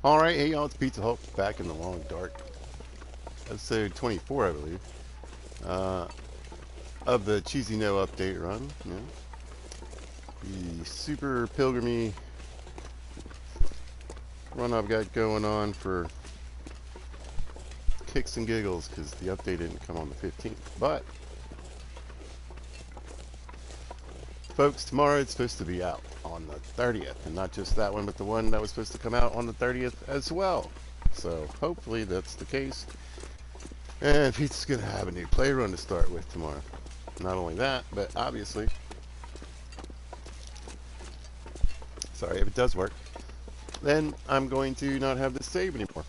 Alright, hey y'all, it's Pizza Hulk back in the long dark. Episode 24, I believe. Uh, of the Cheesy No update run. You know, the super pilgrimy run I've got going on for kicks and giggles because the update didn't come on the 15th. But, folks, tomorrow it's supposed to be out on the 30th. And not just that one, but the one that was supposed to come out on the 30th as well. So, hopefully that's the case. And Pete's going to have a new play run to start with tomorrow. Not only that, but obviously, sorry, if it does work, then I'm going to not have this save anymore.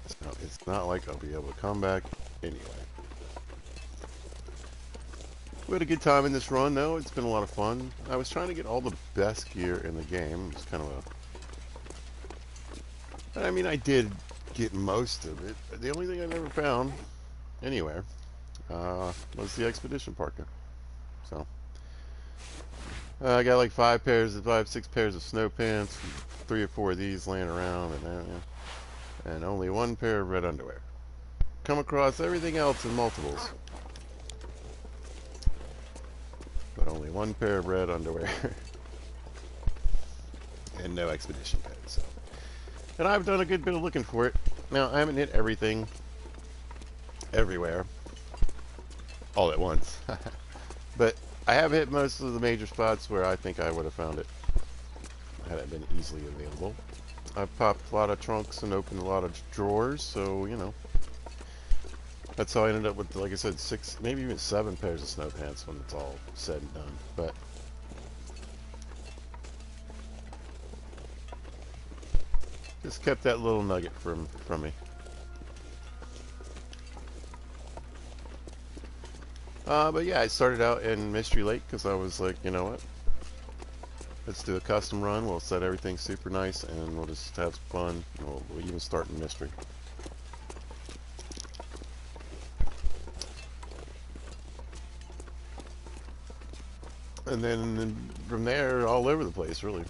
So it's not like I'll be able to come back anyway. We had a good time in this run, though. It's been a lot of fun. I was trying to get all the best gear in the game. It's kind of a... I mean, I did get most of it. The only thing I never found anywhere was the expedition parka. So I got like 6 pairs of snow pants, 3 or 4 of these laying around, and only 1 pair of red underwear. Come across everything else in multiples, but only 1 pair of red underwear and no expedition pants. So, and I've done a good bit of looking for it. Now I haven't hit everything everywhere all at once, but I have hit most of the major spots where I think I would have found it had it been easily available. I've popped a lot of trunks and opened a lot of drawers, so, you know, that's how I ended up with, like I said, 6, maybe even 7 pairs of snow pants when it's all said and done. But just kept that little nugget from me. But yeah, I started out in Mystery Lake because I was like, you know what? Let's do a custom run. We'll set everything super nice and we'll just have some fun. We'll even start in Mystery. And then from there, all over the place, really.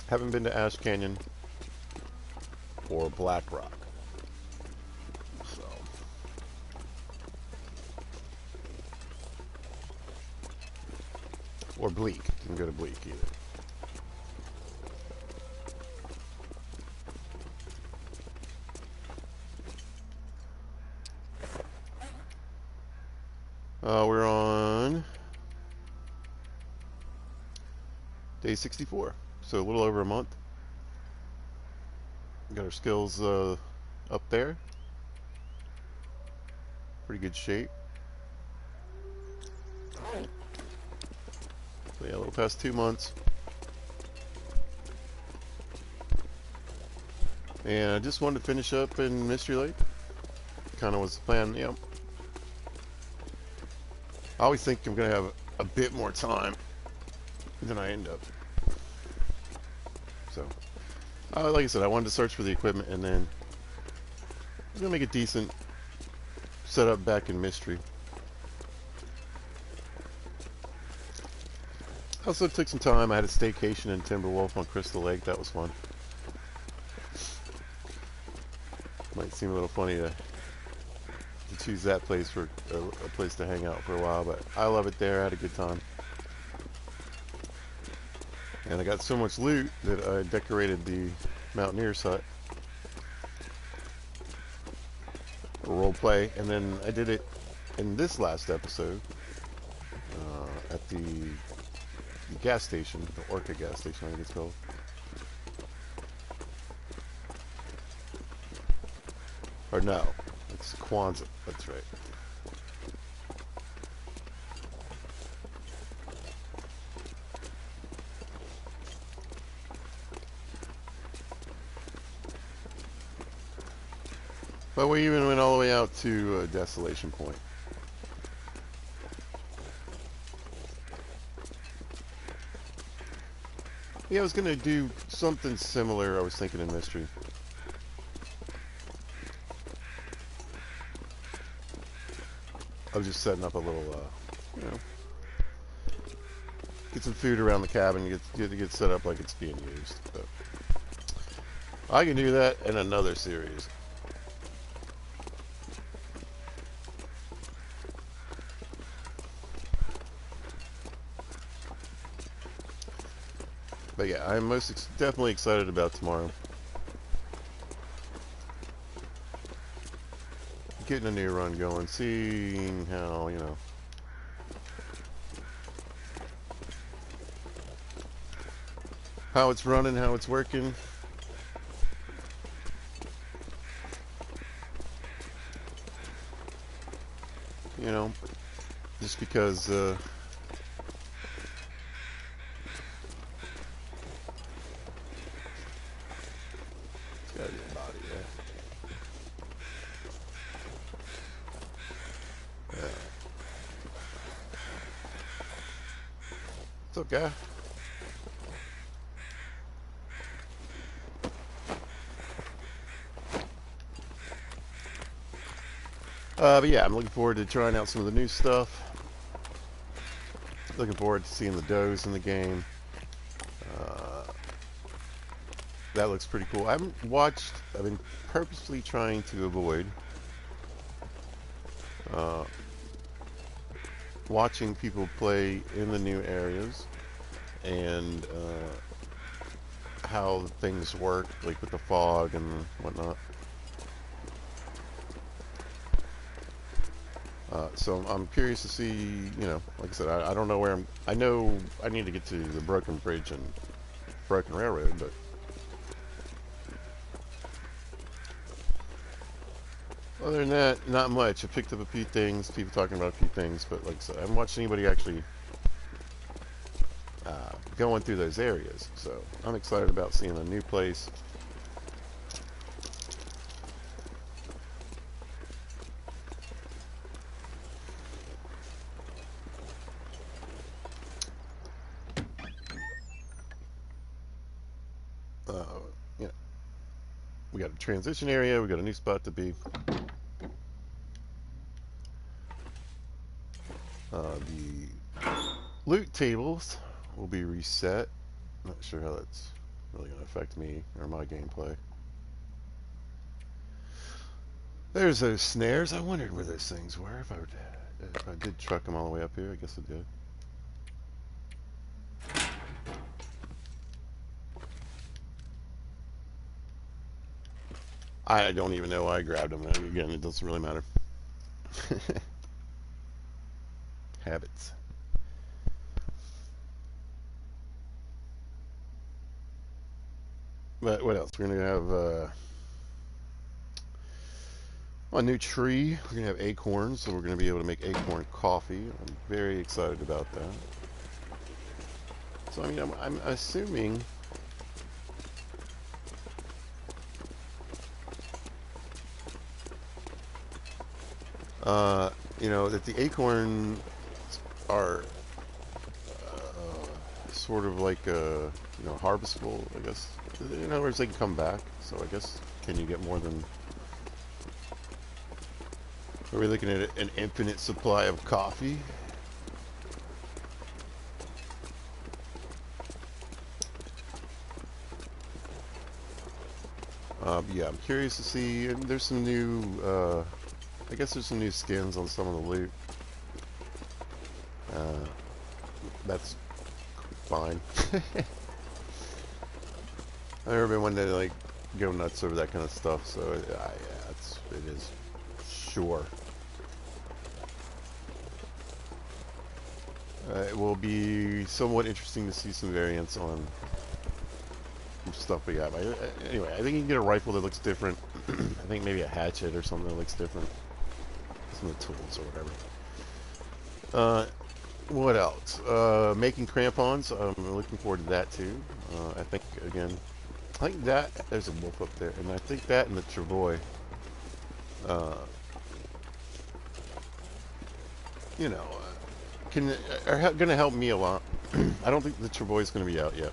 Haven't been to Ash Canyon or Black Rock. So. Or Bleak. Didn't go to Bleak either. We're on day 64, so a little over a month. Got our skills up there. Pretty good shape. So yeah, a little past 2 months. And I just wanted to finish up in Mystery Lake. Kind of was the plan, you know. I always think I'm going to have a bit more time than I end up. So, like I said, I wanted to search for the equipment and then I'm going to make a decent setup back in Mystery. Also took some time. I had a staycation in Timberwolf on Crystal Lake. That was fun. Might seem a little funny to choose that place for a place to hang out for a while, but I love it there. I had a good time. And I got so much loot that I decorated the Mountaineer's hut for role play, and then I did it in this last episode at the gas station, the Orca gas station, I think it's called. Or no, it's Kwanzaa, that's right. But we even went all the way out to Desolation Point. Yeah, I was going to do something similar, I was thinking, in Mystery. I was just setting up a little, you know, get some food around the cabin, get set up like it's being used. But I can do that in another series. But yeah, I'm definitely excited about tomorrow. Getting a new run going, seeing how, how it's running, how it's working. You know, just because, it's gotta be a body, yeah. It's okay. But yeah, I'm looking forward to trying out some of the new stuff. Looking forward to seeing the does in the game. Uh, that looks pretty cool. I've been purposely trying to avoid uh, watching people play in the new areas and how things work, like with the fog and whatnot. So I'm curious to see, like I said, I don't know where I know I need to get to the Broken Bridge and Broken Railroad, but other than that, not much. I picked up a few things, people talking about a few things, but like I said, I haven't watched anybody actually going through those areas. So I'm excited about seeing a new place. Uh, you know, we got a transition area, we got a new spot to be. The loot tables will be reset. Not sure how that's really going to affect me or my gameplay. There's those snares. I wondered where those things were. If I did truck them all the way up here, I guess I did. I don't even know why I grabbed them. Again, it doesn't really matter. Habits. But what else? We're going to have a new tree. We're going to have acorns, so we're going to be able to make acorn coffee. I'm very excited about that. So, I mean, I'm assuming that the acorn are sort of like harvestable, I guess. In other words, they can come back. So I guess, can you get more than? Are we looking at an infinite supply of coffee? Yeah, I'm curious to see. And there's some new. I guess there's some new skins on some of the loot. That's fine. I've never been one to like go nuts over that kind of stuff, so yeah, it is sure. It will be somewhat interesting to see some variants on some stuff we got. Anyway, I think you can get a rifle that looks different. I think maybe a hatchet or something that looks different. Some of the tools or whatever. What else? Making crampons. I'm looking forward to that too. I think again, I think that there's a wolf up there, and I think that and the travois, uh, you know, are going to help me a lot. I don't think the travois is going to be out yet,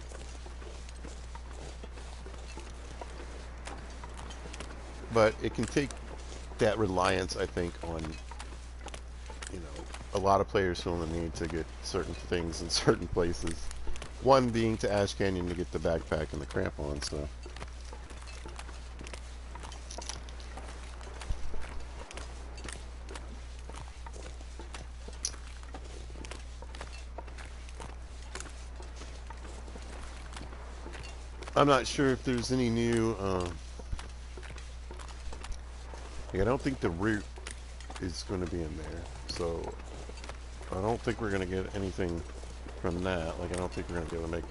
but it can take that reliance, I think, on a lot of players feeling the need to get certain things in certain places. One being to Ash Canyon to get the backpack and the crampon stuff. I'm not sure if there's any new. Like I don't think the root is going to be in there, so I don't think we're going to get anything from that. Like I don't think we're going to be able to make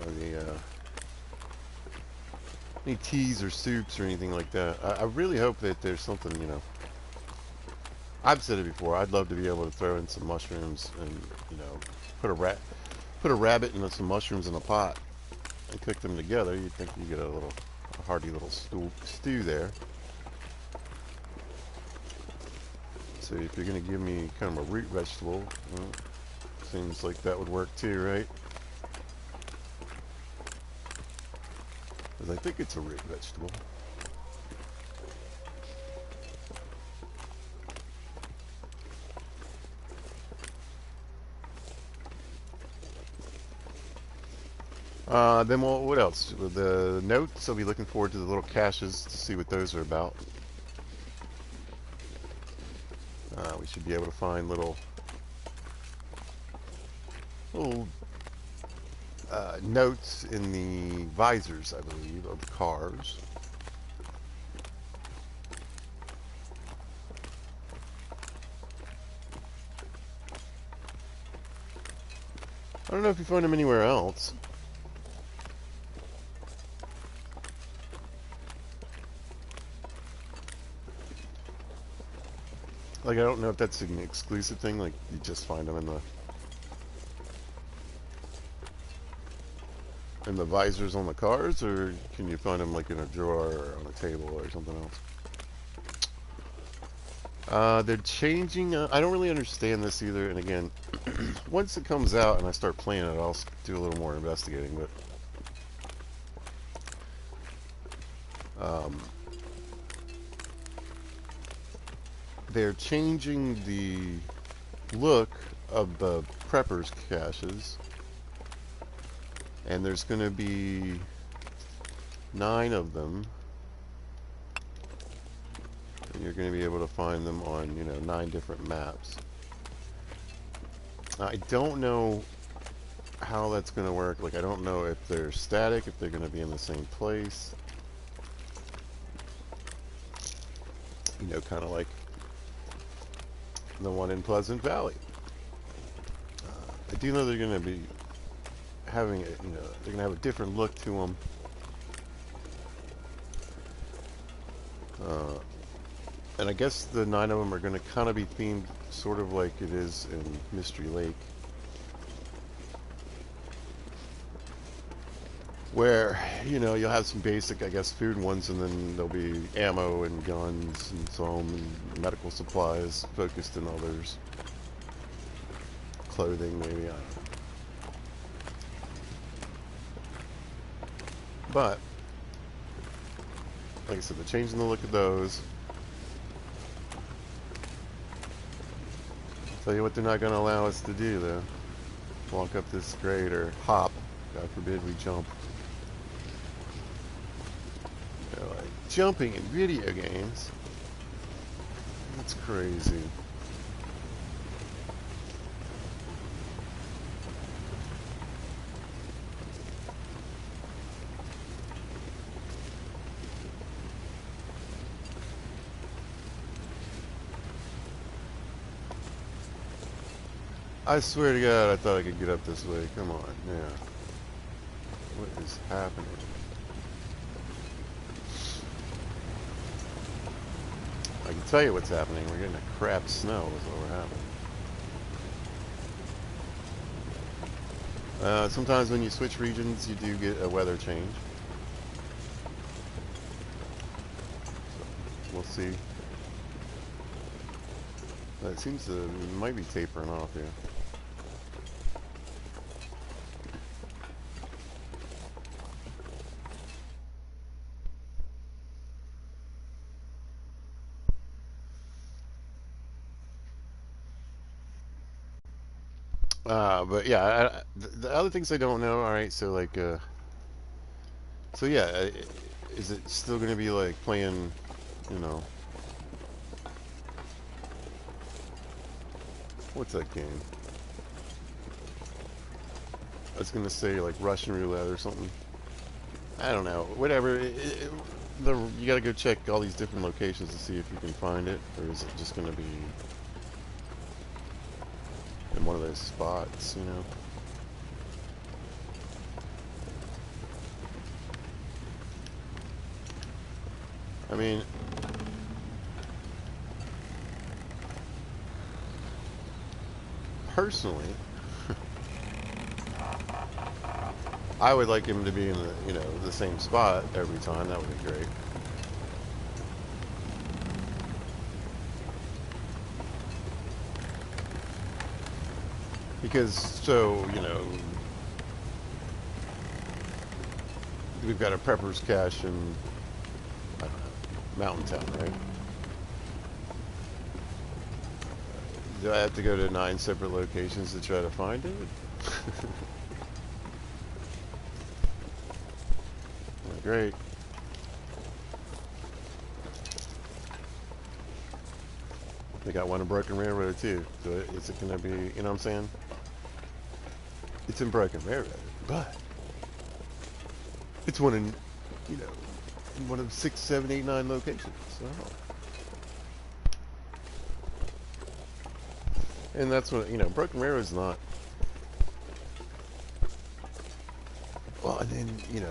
the any teas or soups or anything like that. I really hope that there's something, you know. I've said it before. I'd love to be able to throw in some mushrooms and, you know, put a rabbit and some mushrooms in a pot and cook them together. You'd think you get a hearty little stew there. So if you're going to give me kind of a root vegetable, well, seems like that would work too, right? Because I think it's a root vegetable. Then what else? With the notes, I'll be looking forward to the little caches to see what those are about. We should be able to find little notes in the visors, I believe, of the cars. I don't know if you find them anywhere else. Like, I don't know if that's an exclusive thing, like, you just find them in the visors on the cars, or can you find them, like, in a drawer or on a table or something else? They're changing, I don't really understand this either, and again, once it comes out and I start playing it, I'll do a little more investigating, but, they're changing the look of the preppers caches, and there's going to be 9 of them, and you're going to be able to find them on, you know, 9 different maps. I don't know how that's going to work. Like, I don't know if they're static, if they're going to be in the same place, you know, kind of like the one in Pleasant Valley. I do know they're going to be having, you know, they're going to have a different look to them. And I guess the 9 of them are going to kind of be themed sort of like it is in Mystery Lake, where, you know, you'll have some basic, I guess, food ones, and then there'll be ammo and guns and some and medical supplies focused in others. Clothing, maybe, I don't know. But, like I said, they're changing the look of those. Tell you what they're not going to allow us to do, though. Walk up this grade or hop. God forbid we jump. You know, like jumping in video games. That's crazy. I swear to God, I thought I could get up this way. Come on, yeah. What is happening? I can tell you what's happening. We're getting a crap snow is what we're having. Sometimes when you switch regions, you do get a weather change. So we'll see. It seems to, it might be tapering off here. But yeah, the other things I don't know. All right, so like, so yeah, is it still going to be like playing, you know, what's that game? I was gonna say like Russian roulette or something. I don't know. Whatever. You gotta go check all these different locations to see if you can find it, or is it just gonna be in one of those spots, you know? I mean, personally, I would like him to be in the, the same spot every time. That would be great. Because, so, we've got a prepper's cache in, I don't know, Mountain Town, right? Do I have to go to 9 separate locations to try to find it? Great. They got one in Broken Railroad too. So is it going to be, you know what I'm saying? It's in Broken Railroad, but it's one in, in one of 6, 7, 8, 9 locations. So. And that's what, Broken Railroad's not. Well, and then,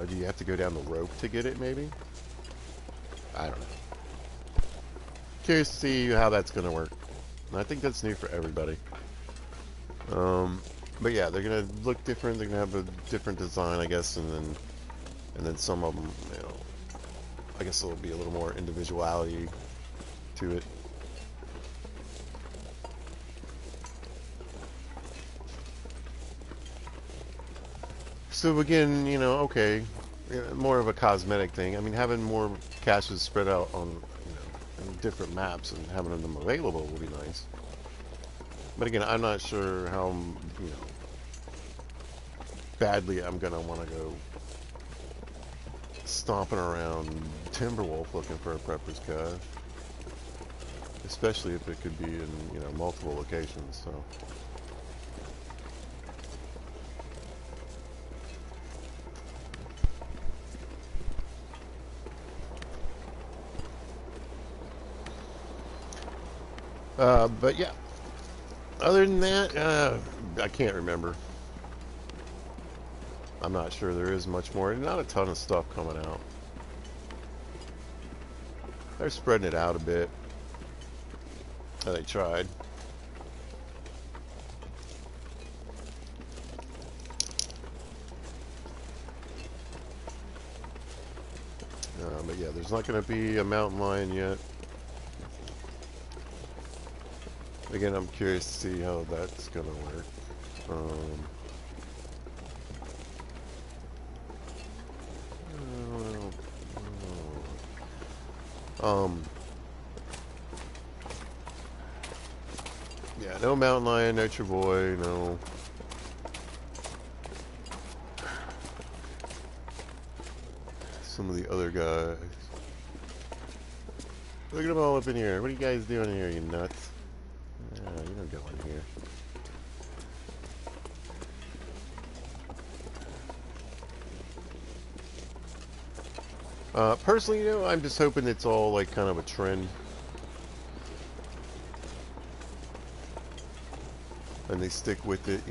do you have to go down the rope to get it, maybe? I don't know. Curious to see how that's going to work. And I think that's new for everybody. But yeah, they're going to look different. They're going to have a different design, I guess, and then some of them, I guess there'll be a little more individuality to it. So again, okay, more of a cosmetic thing. I mean, having more caches spread out on, on different maps and having them available will be nice. But again, I'm not sure how, badly I'm gonna want to go stomping around Timberwolf looking for a prepper's cache, especially if it could be in, multiple locations. So. But yeah, other than that, I can't remember. I'm not sure there is much more. Not a ton of stuff coming out. They're spreading it out a bit. They tried. But yeah, there's not going to be a mountain lion yet. Again, I'm curious to see how that's going to work. Yeah, no mountain lion, no Travoy, no. Some of the other guys. Look at them all up in here. What are you guys doing here, you nuts? You don't go in here. Personally, I'm just hoping it's all like kind of a trend. And they stick with it,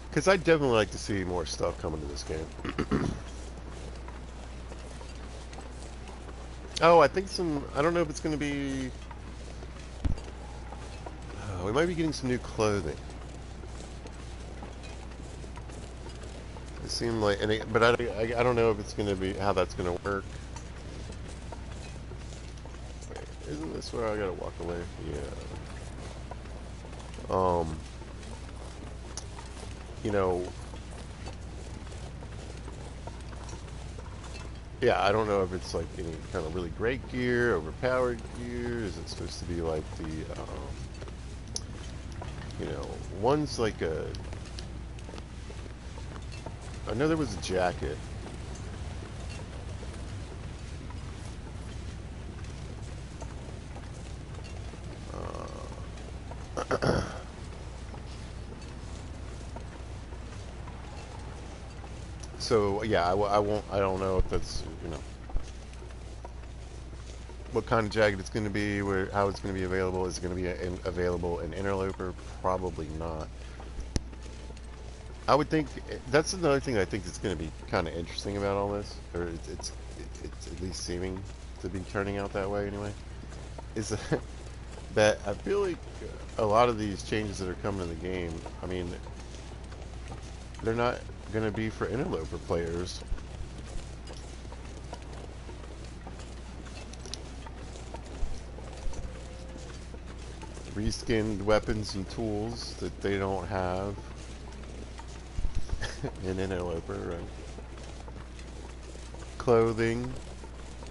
Because I'd definitely like to see more stuff coming to this game. Oh, I think I don't know if it's going to be... we might be getting some new clothing. It seemed like... but I don't know if it's going to be... how that's going to work. Wait, isn't this where I got to walk away? Yeah. Yeah, I don't know if it's like any kind of really great gear, overpowered gear. Is it supposed to be like the, one's like a... I know there was a jacket. So yeah, I won't. I don't know if that's what kind of jacket it's going to be, where how it's going to be available. Is it going to be available in Interloper? Probably not. I would think that's another thing I think that's going to be kind of interesting about all this, or it's at least seeming to be turning out that way anyway. Is that I feel like a lot of these changes that are coming in the game, I mean, they're not going to be for Interloper players. Reskinned weapons and tools that they don't have in Interloper, right? Clothing,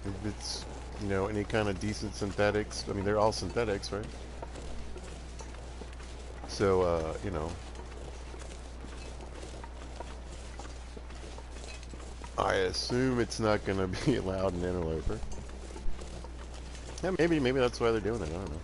if it's, any kind of decent synthetics. I mean, they're all synthetics, right? So, I assume it's not going to be allowed in Interloper. Yeah, maybe that's why they're doing it. I don't know.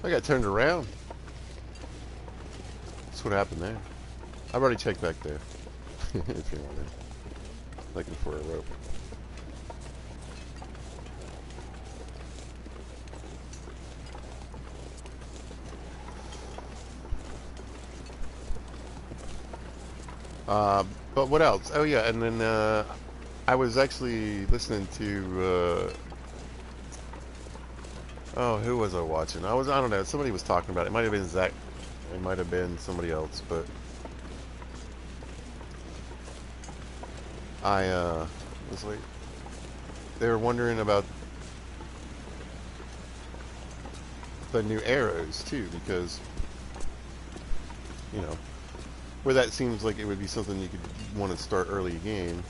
I got turned around. That's what happened there. I've already checked back there. If you want it. Looking for a rope. But what else? Oh yeah, and then I was actually listening to oh, who was I watching? I don't know, somebody was talking about it. It might have been Zach, it might have been somebody else, but I was like, they were wondering about the new arrows too, because you know, where that seems like it would be something you could want to start early game.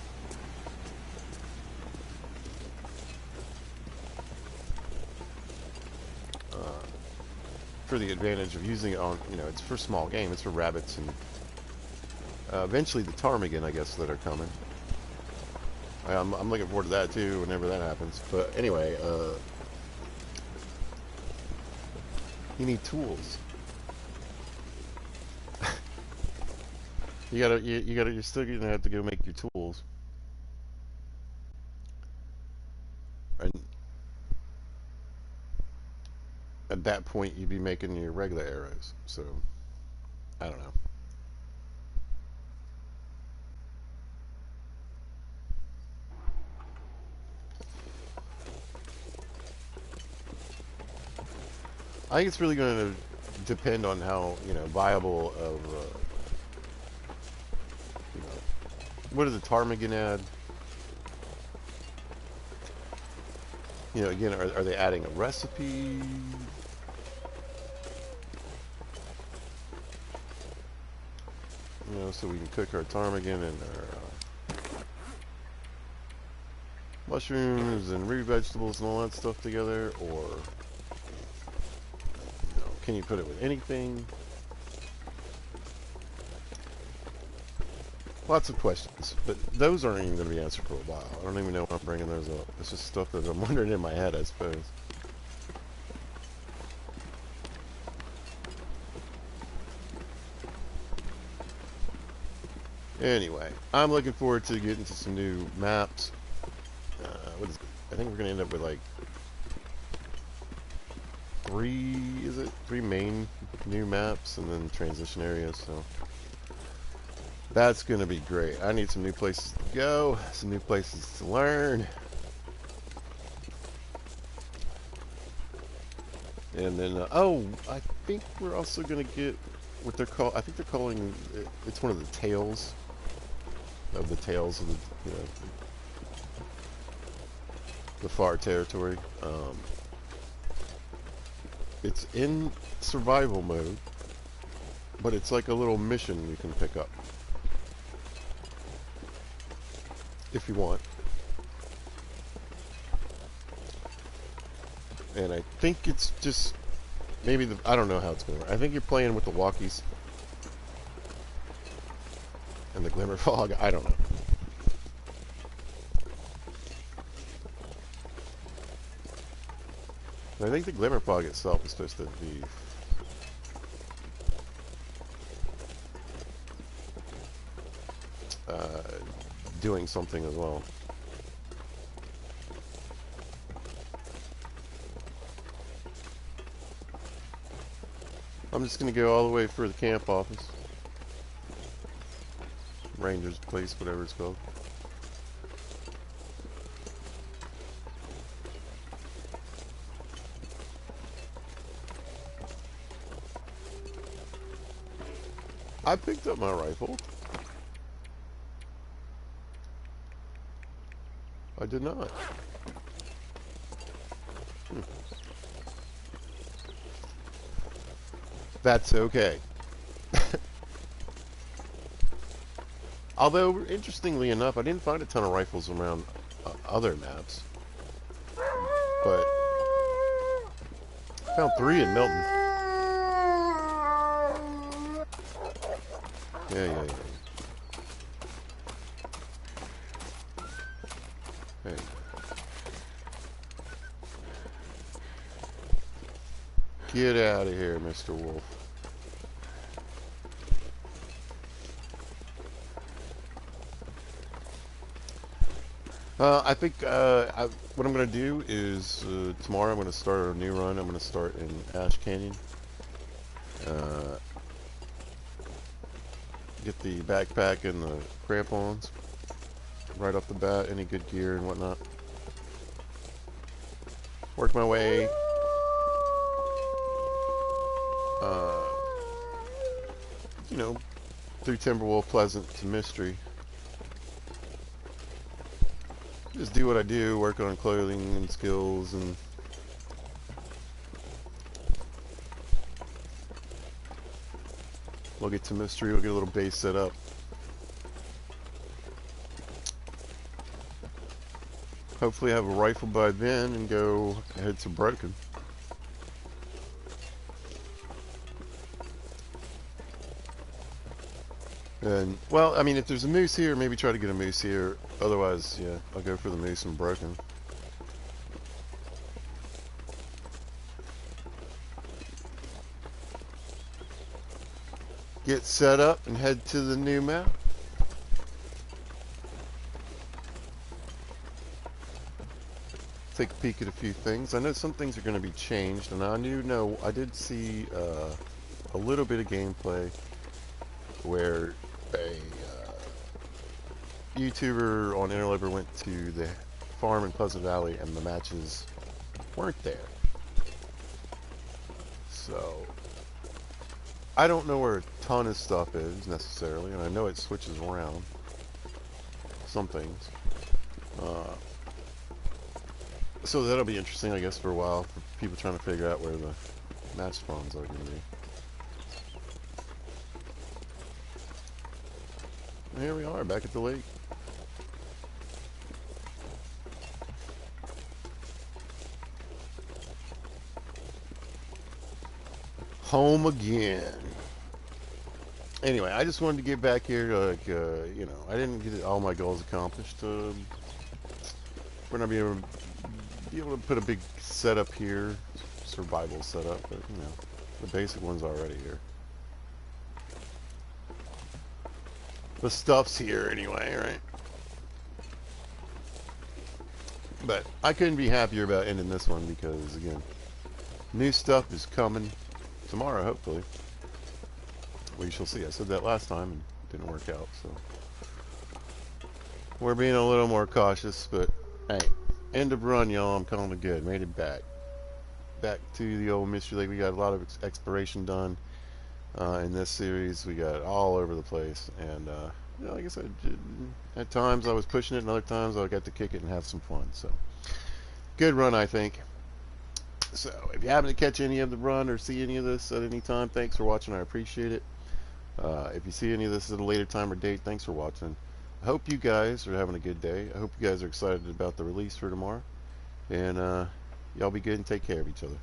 For the advantage of using it on, it's for small game, it's for rabbits and eventually the ptarmigan, I guess, that are coming. I'm looking forward to that too, whenever that happens. But anyway, you need tools. You're still gonna have to go make your tools. And at that point, you'd be making your regular arrows. So, I don't know. I think it's really going to depend on how, viable of, what does the ptarmigan add? Again, are they adding a recipe? So we can cook our ptarmigan and our mushrooms and root vegetables and all that stuff together, or can you put it with anything? Lots of questions, but those aren't even going to be answered for a while. I don't even know why I'm bringing those up. It's just stuff that I'm wondering in my head, I suppose. Anyway, I'm looking forward to getting to some new maps. What is it? I think we're going to end up with like three main new maps and then transition areas, so that's gonna be great. I need some new places to go, some new places to learn. And then, oh, I think we're also gonna get what they're called. I think they're calling it, it's one of the tails of the, you know, the far territory. It's in survival mode, but it's like a little mission you can pick up if you want. And I think it's just maybe I don't know how it's going to work. I think you're playing with the walkies and the glimmer fog. I don't know. I think the glimmer fog itself is supposed to be doing something as well. I'm just going to go all the way for the camp office. Ranger's place, whatever it's called. I picked up my rifle. I did not. That's okay. Although, interestingly enough, I didn't find a ton of rifles around other maps. But I found 3 in Milton. Yeah. Hey. Get out of here, Mr. Wolf. I think what I'm going to do is tomorrow I'm going to start a new run. I'm going to start in Ash Canyon. Get the backpack and the crampons right off the bat, any good gear and whatnot. Work my way you know, through Timberwolf, Pleasant to Mystery. Just do what I do, work on clothing and skills, and we'll get to Mystery, we'll get a little base set up. Hopefully have a rifle by then and go head to Broken. And, well, I mean, if there's a moose here, maybe try to get a moose here. Otherwise, yeah, I'll go for the moose and Broken. Get set up and head to the new map. Take a peek at a few things. I know some things are going to be changed, and I did see a little bit of gameplay where a YouTuber on Interloper went to the farm in Pleasant Valley and the matches weren't there. So I don't know where a ton of stuff is necessarily, and I know it switches around some things. So that'll be interesting, I guess, for a while, for people trying to figure out where the match spawns are going to be. Here we are, back at the lake. Home again. Anyway, I just wanted to get back here, like, you know, I didn't get all my goals accomplished. We're not be able to put a big setup here, survival setup, but, you know, the basic one's already here. The stuff's here anyway, right? But I couldn't be happier about ending this one because, again, New stuff is coming tomorrow, hopefully. We shall see. I said that last time and it didn't work out, so we're being a little more cautious. But hey, end of run, y'all. I'm calling it good. Made it back to the old Mystery Lake. We got a lot of exploration done in this series. We got all over the place, and like I said, at times I was pushing it, and other times I got to kick it and have some fun. So good run, I think. So if you happen to catch any of the run or see any of this at any time, thanks for watching. I appreciate it. If you see any of this at a later time or date, thanks for watching. I hope you guys are having a good day. I hope you guys are excited about the release for tomorrow. And y'all be good and take care of each other.